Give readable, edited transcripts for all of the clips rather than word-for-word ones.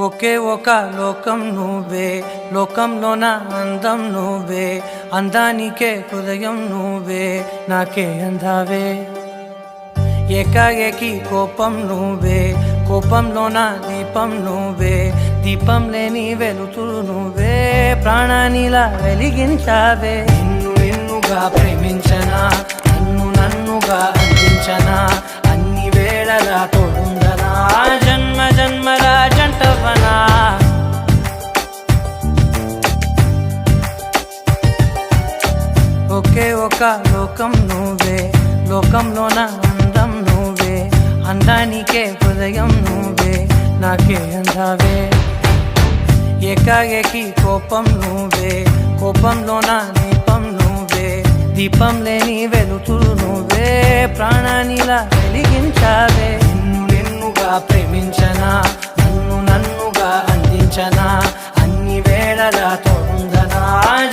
ఒకే ఒక లోకం నువ్వే, లోకంలోన అందం నువ్వే, అందానికే హృదయం నువ్వే, నాకే అందావే. ఏకాఏకి కోపం నువ్వే, కోపంలోన దీపం నువ్వే, దీపం లేని వెలుతురు నువ్వే, ప్రాణానిలా వెలిగించావే. నిన్నుగా ప్రేమించనా, నన్నుగా అందించనా, అన్ని వేళలా తోడుందనా, జన్మ జన్మల జంటవనా. ఒకే ఒక లోకం నువ్వే, లోకంలోన అందం నువ్వే, అందానికే హృదయం నువ్వే, నాకే అందావే. ఏకాఏకి కోపం నువ్వే, కోపంలోన దీపం నువ్వే, దీపం లేని వెలుతురు నువ్వే, ప్రాణానిలా వెలిగించావే. నిన్నుగా ప్రేమించనా, నన్నుగా అందించనా, అన్ని వేళలా తోడుందనా,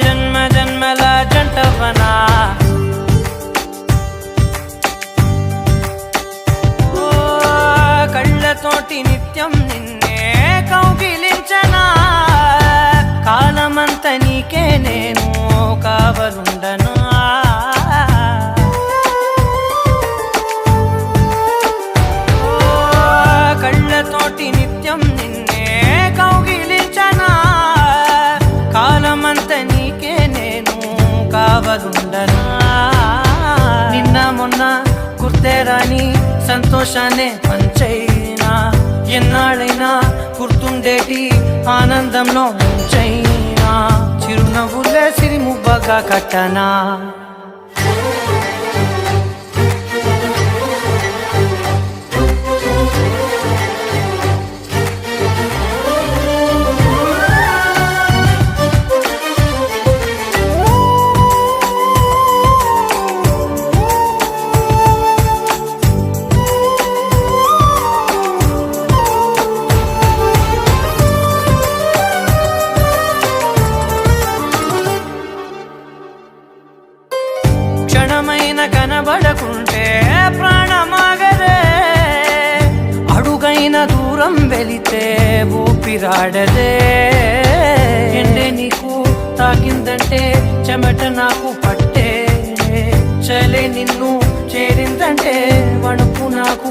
జన్మ జన్మల జంటవనా. కళ్ళతోటి నిత్యం నిన్నే కౌగిలించనా, కాలమంత నీకే నేను కావలుండనా. కళ్ళతోటి నిత్యం నిన్నే కౌగిలించనా, కాలమంత నీకే నేను కావలుండనా. నిన్న మొన్న గుర్తేరాని సంతోషాన్నే పంచైనా, ఎన్నాళ్ళైనా గుర్తుండేటి ఆనందంలో ముంచైనా, చిరునవ్వులే సిరిముబ్బగా కట్టనా. క్షణమైన కనబడకుంటే ప్రాణమాగదే, అడుగైన దూరం వెళితే ఊపిరాడదే. ఎండే నీకు తాకిందంటే చెమట నాకు పట్టే, చలే నిన్ను చేరిందంటే వణుకు నాకు